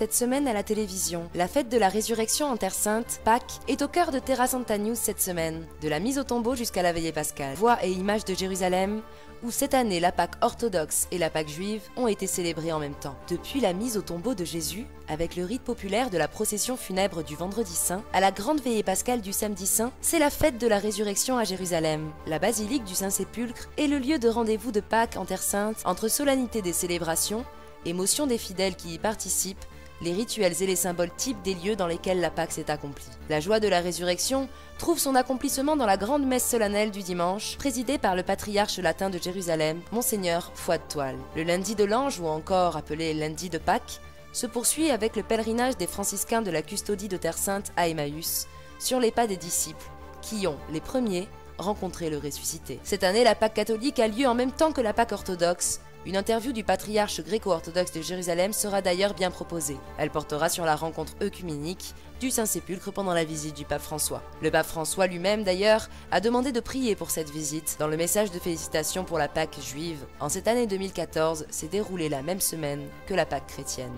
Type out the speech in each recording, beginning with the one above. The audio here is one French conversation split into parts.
Cette semaine à la télévision, la fête de la résurrection en Terre Sainte, Pâques, est au cœur de Terra Santa News cette semaine. De la mise au tombeau jusqu'à la veillée pascale. Voix et images de Jérusalem, où cette année la Pâque orthodoxe et la Pâque juive ont été célébrées en même temps. Depuis la mise au tombeau de Jésus, avec le rite populaire de la procession funèbre du Vendredi Saint, à la grande veillée pascale du Samedi Saint, c'est la fête de la résurrection à Jérusalem. La basilique du Saint-Sépulcre est le lieu de rendez-vous de Pâques en Terre Sainte, entre solennité des célébrations, émotion des fidèles qui y participent, les rituels et les symboles types des lieux dans lesquels la Pâque s'est accomplie. La joie de la résurrection trouve son accomplissement dans la grande messe solennelle du dimanche, présidée par le patriarche latin de Jérusalem, Monseigneur Foix de Toile. Le lundi de l'Ange, ou encore appelé lundi de Pâques, se poursuit avec le pèlerinage des franciscains de la custodie de Terre Sainte à Emmaüs, sur les pas des disciples, qui ont, les premiers, rencontré le ressuscité. Cette année, la Pâque catholique a lieu en même temps que la Pâque orthodoxe. Une interview du patriarche gréco-orthodoxe de Jérusalem sera d'ailleurs bien proposée. Elle portera sur la rencontre œcuménique du Saint-Sépulcre pendant la visite du pape François. Le pape François lui-même, d'ailleurs, a demandé de prier pour cette visite. Dans le message de félicitations pour la Pâque juive, en cette année 2014, s'est déroulée la même semaine que la Pâque chrétienne.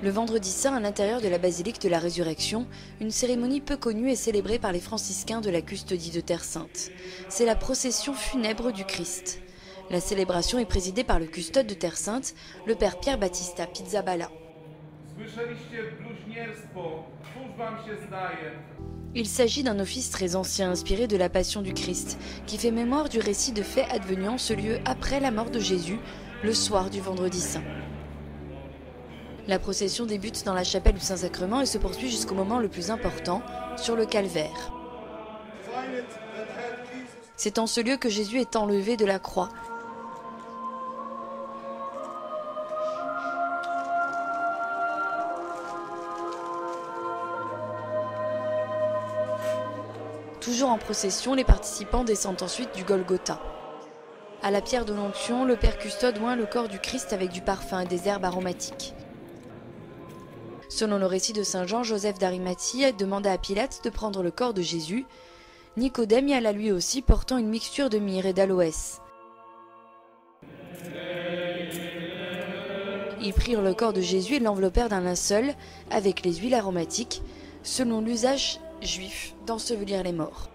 Le Vendredi Saint, à l'intérieur de la basilique de la Résurrection, une cérémonie peu connue est célébrée par les franciscains de la custodie de Terre Sainte. C'est la procession funèbre du Christ. La célébration est présidée par le custode de Terre Sainte, le père Pierre Battista Pizzaballa. Il s'agit d'un office très ancien inspiré de la Passion du Christ, qui fait mémoire du récit de faits advenus en ce lieu après la mort de Jésus, le soir du Vendredi Saint. La procession débute dans la chapelle du Saint-Sacrement et se poursuit jusqu'au moment le plus important, sur le calvaire. C'est en ce lieu que Jésus est enlevé de la croix. Toujours en procession, les participants descendent ensuite du Golgotha. À la pierre de l'onction, le père custode oint le corps du Christ avec du parfum et des herbes aromatiques. Selon le récit de saint Jean, Joseph d'Arimathie demanda à Pilate de prendre le corps de Jésus. Nicodème y alla lui aussi, portant une mixture de myrrhe et d'aloès. Ils prirent le corps de Jésus et l'enveloppèrent d'un linceul avec les huiles aromatiques, selon l'usage juif d'ensevelir les morts.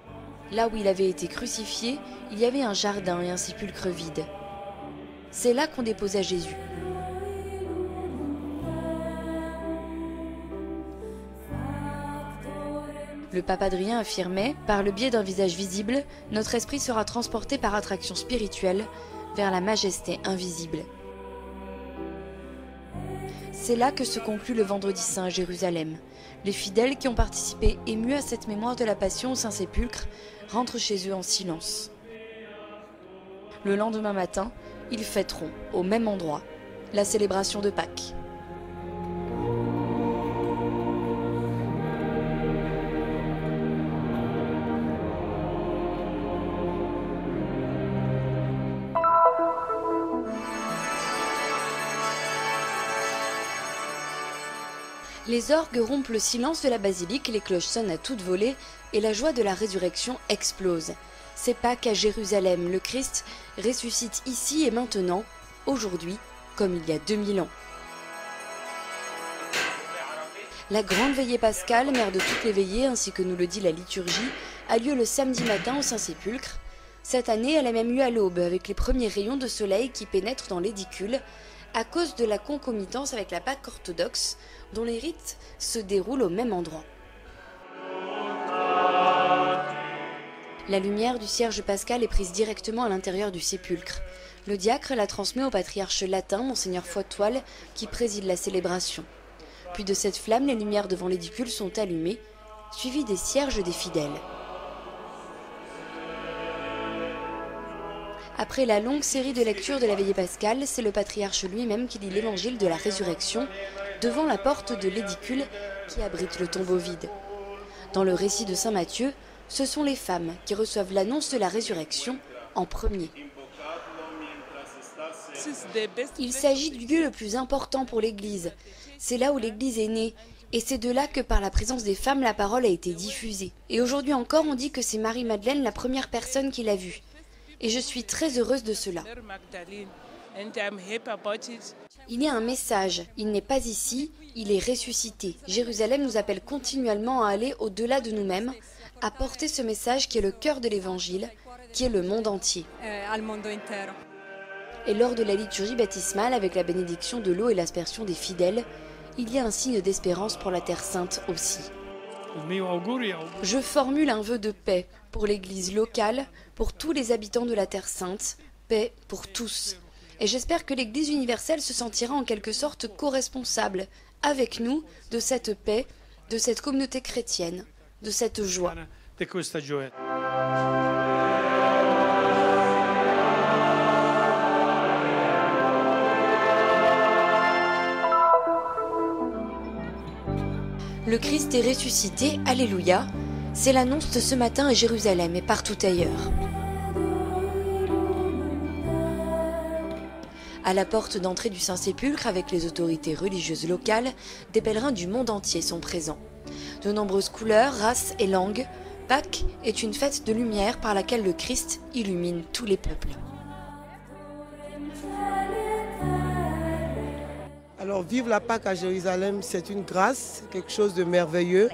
Là où il avait été crucifié, il y avait un jardin et un sépulcre vide. C'est là qu'on déposa Jésus. Le pape Adrien affirmait, par le biais d'un visage visible, notre esprit sera transporté par attraction spirituelle vers la majesté invisible. C'est là que se conclut le Vendredi Saint à Jérusalem. Les fidèles qui ont participé émus à cette mémoire de la Passion au Saint-Sépulcre rentrent chez eux en silence. Le lendemain matin, ils fêteront, au même endroit, la célébration de Pâques. Les orgues rompent le silence de la basilique, les cloches sonnent à toute volée et la joie de la résurrection explose. C'est Pâques à Jérusalem, le Christ ressuscite ici et maintenant, aujourd'hui, comme il y a 2000 ans. La grande veillée pascale, mère de toutes les veillées, ainsi que nous le dit la liturgie, a lieu le samedi matin au Saint-Sépulcre. Cette année, elle a même lieu à l'aube, avec les premiers rayons de soleil qui pénètrent dans l'édicule, à cause de la concomitance avec la Pâque orthodoxe, dont les rites se déroulent au même endroit. La lumière du cierge pascal est prise directement à l'intérieur du sépulcre. Le diacre la transmet au patriarche latin, Monseigneur Foix de Toile, qui préside la célébration. Puis de cette flamme, les lumières devant l'édicule sont allumées, suivies des cierges des fidèles. Après la longue série de lectures de la veillée pascale, c'est le patriarche lui-même qui lit l'évangile de la résurrection devant la porte de l'édicule qui abrite le tombeau vide. Dans le récit de saint Matthieu, ce sont les femmes qui reçoivent l'annonce de la résurrection en premier. Il s'agit du lieu le plus important pour l'Église. C'est là où l'Église est née. Et c'est de là que par la présence des femmes, la parole a été diffusée. Et aujourd'hui encore, on dit que c'est Marie-Madeleine la première personne qui l'a vu. Et je suis très heureuse de cela. Il y a un message, il n'est pas ici, il est ressuscité. Jérusalem nous appelle continuellement à aller au-delà de nous-mêmes, à porter ce message qui est le cœur de l'Évangile, qui est le monde entier. Et lors de la liturgie baptismale, avec la bénédiction de l'eau et l'aspersion des fidèles, il y a un signe d'espérance pour la Terre Sainte aussi. Je formule un vœu de paix pour l'Église locale, pour tous les habitants de la Terre Sainte, paix pour tous. Et j'espère que l'Église universelle se sentira en quelque sorte co-responsable avec nous de cette paix, de cette communauté chrétienne, de cette joie. Le Christ est ressuscité, alléluia. C'est l'annonce de ce matin à Jérusalem et partout ailleurs. À la porte d'entrée du Saint-Sépulcre, avec les autorités religieuses locales, des pèlerins du monde entier sont présents. De nombreuses couleurs, races et langues, Pâques est une fête de lumière par laquelle le Christ illumine tous les peuples. Alors vivre la Pâques à Jérusalem, c'est une grâce, quelque chose de merveilleux.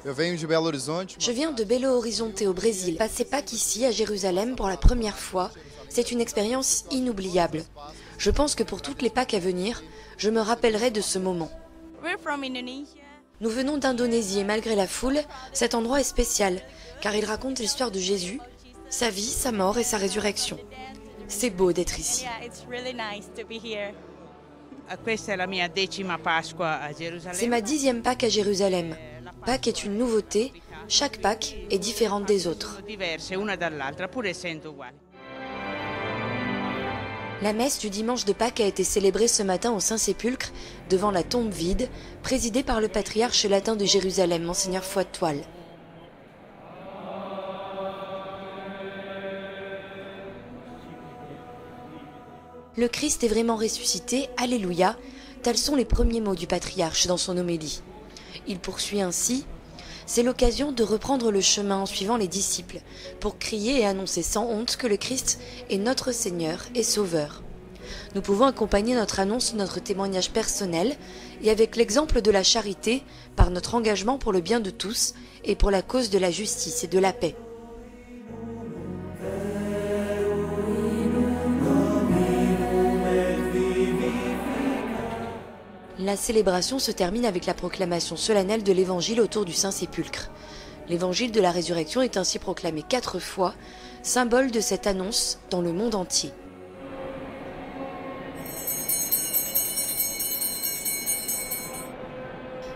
Je viens de Belo Horizonte au Brésil. Passer Pâques ici à Jérusalem pour la première fois, c'est une expérience inoubliable. Je pense que pour toutes les Pâques à venir, je me rappellerai de ce moment. Nous venons d'Indonésie et malgré la foule, cet endroit est spécial, car il raconte l'histoire de Jésus, sa vie, sa mort et sa résurrection. C'est beau d'être ici. C'est ma 10e Pâques à Jérusalem. Pâques est une nouveauté, chaque Pâques est différente des autres. La messe du dimanche de Pâques a été célébrée ce matin au Saint-Sépulcre, devant la tombe vide, présidée par le patriarche latin de Jérusalem, Monseigneur Foix-de-Toile. Le Christ est vraiment ressuscité, alléluia, tels sont les premiers mots du patriarche dans son homélie. Il poursuit ainsi: c'est l'occasion de reprendre le chemin en suivant les disciples, pour crier et annoncer sans honte que le Christ est notre Seigneur et Sauveur. Nous pouvons accompagner notre annonce de notre témoignage personnel et avec l'exemple de la charité par notre engagement pour le bien de tous et pour la cause de la justice et de la paix. La célébration se termine avec la proclamation solennelle de l'Évangile autour du Saint-Sépulcre. L'Évangile de la résurrection est ainsi proclamé 4 fois, symbole de cette annonce dans le monde entier.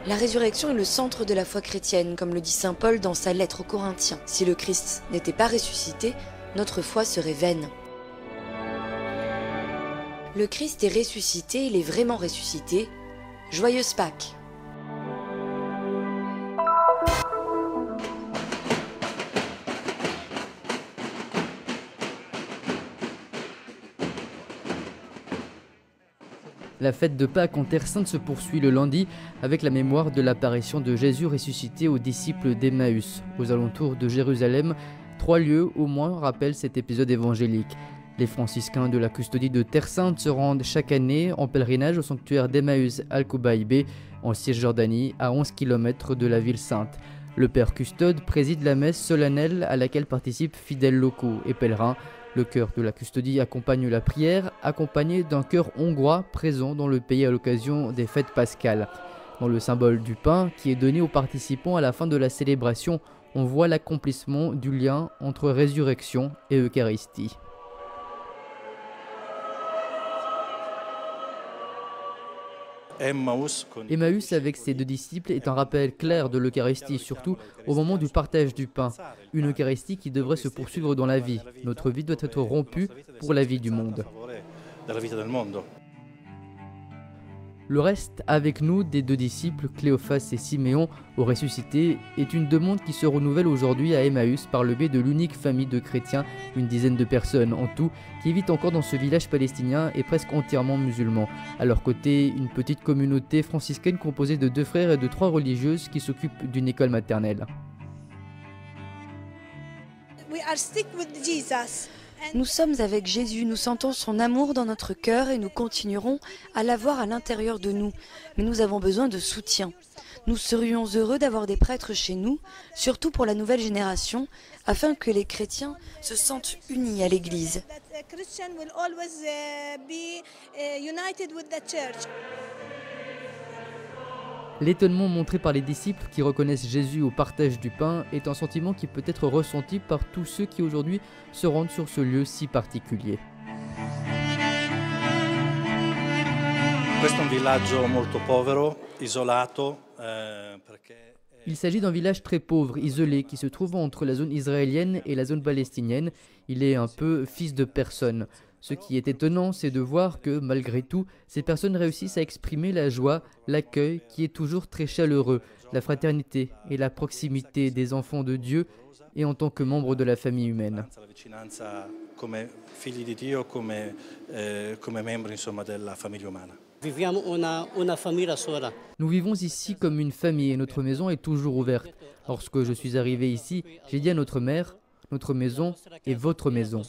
La résurrection est le centre de la foi chrétienne, comme le dit saint Paul dans sa lettre aux Corinthiens. Si le Christ n'était pas ressuscité, notre foi serait vaine. Le Christ est ressuscité, il est vraiment ressuscité. Joyeuse Pâques! La fête de Pâques en Terre Sainte se poursuit le lundi avec la mémoire de l'apparition de Jésus ressuscité aux disciples d'Emmaüs. Aux alentours de Jérusalem, 3 lieux au moins rappellent cet épisode évangélique. Les franciscains de la custodie de Terre Sainte se rendent chaque année en pèlerinage au sanctuaire d'Emmaüs Al-Koubaïbé en Cisjordanie, à 11 km de la ville sainte. Le père custode préside la messe solennelle à laquelle participent fidèles locaux et pèlerins. Le chœur de la custodie accompagne la prière, accompagné d'un chœur hongrois présent dans le pays à l'occasion des fêtes pascales. Dans le symbole du pain qui est donné aux participants à la fin de la célébration, on voit l'accomplissement du lien entre résurrection et Eucharistie. Emmaüs avec ses 2 disciples est un rappel clair de l'Eucharistie, surtout au moment du partage du pain. Une Eucharistie qui devrait se poursuivre dans la vie. Notre vie doit être rompue pour la vie du monde. Le reste avec nous des deux disciples, Cléophas et Siméon, au ressuscité, est une demande qui se renouvelle aujourd'hui à Emmaüs par le biais de l'unique famille de chrétiens, une dizaine de personnes en tout, qui vit encore dans ce village palestinien et presque entièrement musulman. À leur côté, une petite communauté franciscaine composée de 2 frères et de 3 religieuses qui s'occupent d'une école maternelle. Nous sommes avec Jésus, nous sentons son amour dans notre cœur et nous continuerons à l'avoir à l'intérieur de nous. Mais nous avons besoin de soutien. Nous serions heureux d'avoir des prêtres chez nous, surtout pour la nouvelle génération, afin que les chrétiens se sentent unis à l'Église. L'étonnement montré par les disciples qui reconnaissent Jésus au partage du pain est un sentiment qui peut être ressenti par tous ceux qui aujourd'hui se rendent sur ce lieu si particulier. Il s'agit d'un village très pauvre, isolé, qui se trouve entre la zone israélienne et la zone palestinienne. Il est un peu fils de personne. Ce qui est étonnant, c'est de voir que, malgré tout, ces personnes réussissent à exprimer la joie, l'accueil qui est toujours très chaleureux, la fraternité et la proximité des enfants de Dieu et en tant que membres de la famille humaine. Nous vivons ici comme une famille et notre maison est toujours ouverte. Lorsque je suis arrivé ici, j'ai dit à notre mère: notre maison est votre maison.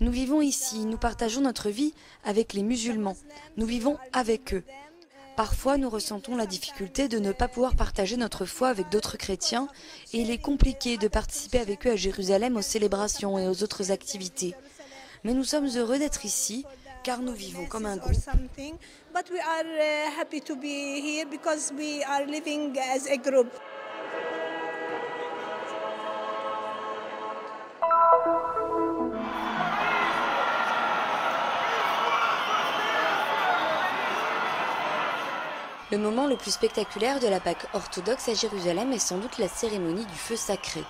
Nous vivons ici, nous partageons notre vie avec les musulmans. Nous vivons avec eux. Parfois, nous ressentons la difficulté de ne pas pouvoir partager notre foi avec d'autres chrétiens et il est compliqué de participer avec eux à Jérusalem aux célébrations et aux autres activités. Mais nous sommes heureux d'être ici car nous vivons comme un groupe. Le moment le plus spectaculaire de la Pâque orthodoxe à Jérusalem est sans doute la cérémonie du feu sacré.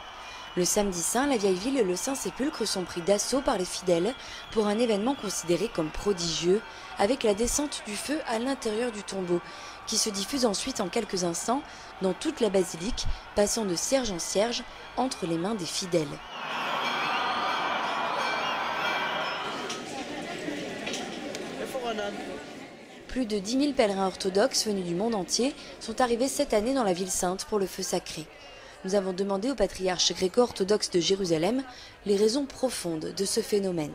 Le samedi saint, la vieille ville et le Saint-Sépulcre sont pris d'assaut par les fidèles pour un événement considéré comme prodigieux, avec la descente du feu à l'intérieur du tombeau, qui se diffuse ensuite en quelques instants dans toute la basilique, passant de cierge en cierge entre les mains des fidèles. Plus de 10 000 pèlerins orthodoxes venus du monde entier sont arrivés cette année dans la ville sainte pour le feu sacré. Nous avons demandé au patriarche gréco-orthodoxe de Jérusalem les raisons profondes de ce phénomène.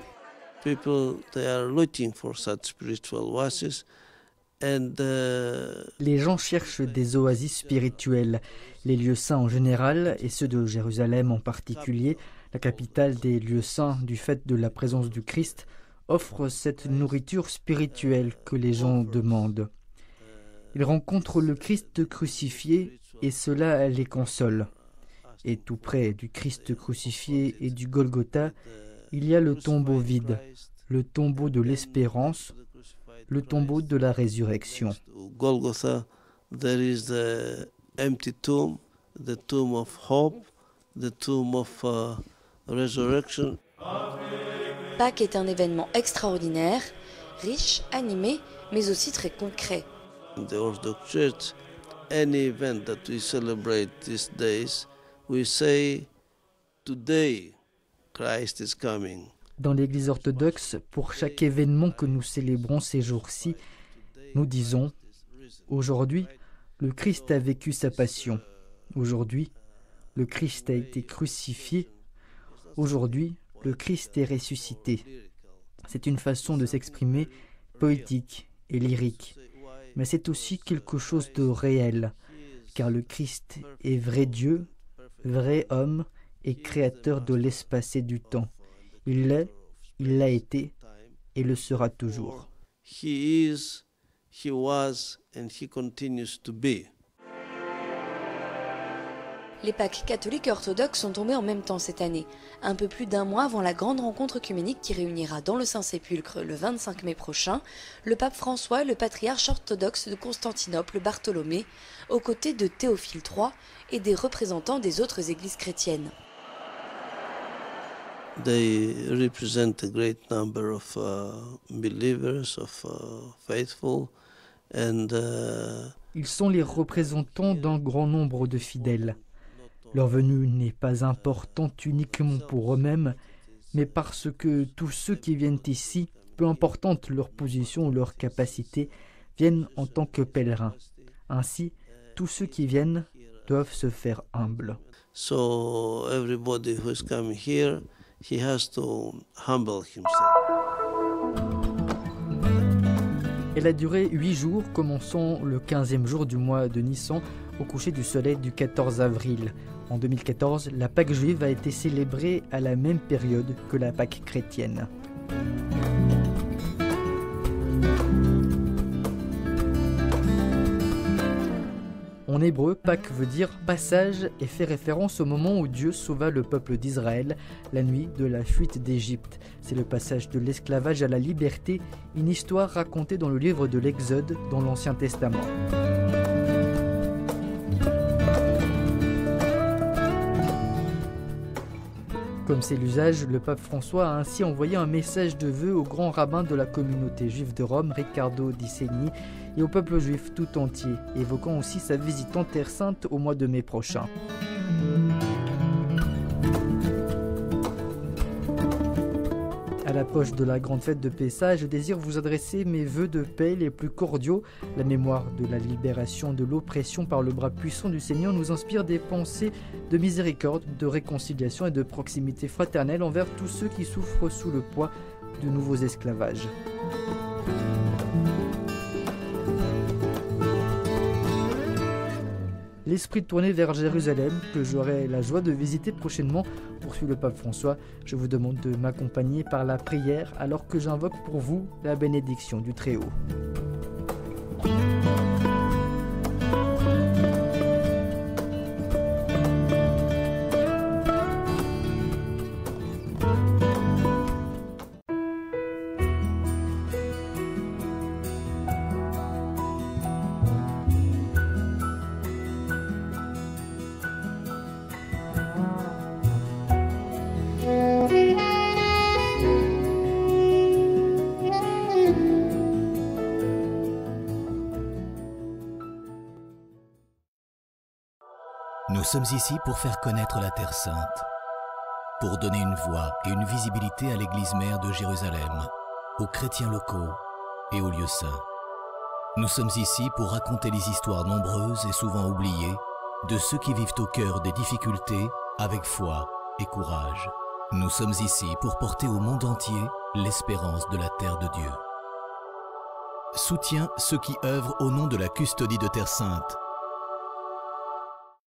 Les gens cherchent des oasis spirituelles. Les lieux saints en général, et ceux de Jérusalem en particulier, la capitale des lieux saints du fait de la présence du Christ, offrent cette nourriture spirituelle que les gens demandent. Ils rencontrent le Christ crucifié et cela les console. Et tout près du Christ crucifié et du Golgotha, il y a le tombeau vide, le tombeau de l'espérance, le tombeau de la résurrection. Golgotha, there is the empty tomb, the tomb of hope, the tomb of resurrection. Pâques est un événement extraordinaire, riche, animé, mais aussi très concret. In the Orthodox Church, any event that we celebrate these days, we say, today Christ is coming. Dans l'Église orthodoxe, pour chaque événement que nous célébrons ces jours-ci, nous disons « Aujourd'hui, le Christ a vécu sa passion. Aujourd'hui, le Christ a été crucifié. Aujourd'hui, le Christ est ressuscité. » C'est une façon de s'exprimer poétique et lyrique. Mais c'est aussi quelque chose de réel, car le Christ est vrai Dieu, vrai homme et créateur de l'espace et du temps. Il l'est, il l'a été et le sera toujours. He is, he was, and he continues to be. Les Pâques catholiques et orthodoxes sont tombés en même temps cette année, un peu plus d'un mois avant la grande rencontre œcuménique qui réunira dans le Saint-Sépulcre le 25 mai prochain le pape François et le patriarche orthodoxe de Constantinople Bartholomée, aux côtés de Théophile III et des représentants des autres églises chrétiennes. They represent a great number of believers, of faithful, and Ils sont les représentants d'un grand nombre de fidèles. Leur venue n'est pas importante uniquement pour eux-mêmes, mais parce que tous ceux qui viennent ici, peu importante leur position ou leur capacité, viennent en tant que pèlerins. Ainsi, tous ceux qui viennent doivent se faire humbles. so everybody who's come here, he has to humble himself. Elle a duré 8 jours, commençant le 15e jour du mois de Nissan, au coucher du soleil du 14 avril. En 2014, la Pâque juive a été célébrée à la même période que la Pâque chrétienne. En hébreu, Pâques veut dire passage et fait référence au moment où Dieu sauva le peuple d'Israël la nuit de la fuite d'Égypte. C'est le passage de l'esclavage à la liberté, une histoire racontée dans le livre de l'Exode dans l'Ancien Testament. Comme c'est l'usage, le pape François a ainsi envoyé un message de vœux au grand rabbin de la communauté juive de Rome, Riccardo Di Segni, et au peuple juif tout entier, évoquant aussi sa visite en Terre Sainte au mois de mai prochain. À l'approche de la grande fête de Pessah, je désire vous adresser mes vœux de paix les plus cordiaux. La mémoire de la libération de l'oppression par le bras puissant du Seigneur nous inspire des pensées de miséricorde, de réconciliation et de proximité fraternelle envers tous ceux qui souffrent sous le poids de nouveaux esclavages. L'esprit tourné vers Jérusalem, que j'aurai la joie de visiter prochainement, poursuit le pape François. Je vous demande de m'accompagner par la prière alors que j'invoque pour vous la bénédiction du Très-Haut. Nous sommes ici pour faire connaître la Terre Sainte, pour donner une voix et une visibilité à l'Église mère de Jérusalem, aux chrétiens locaux et aux lieux saints. Nous sommes ici pour raconter les histoires nombreuses et souvent oubliées de ceux qui vivent au cœur des difficultés avec foi et courage. Nous sommes ici pour porter au monde entier l'espérance de la terre de Dieu. Soutiens ceux qui œuvrent au nom de la custodie de Terre Sainte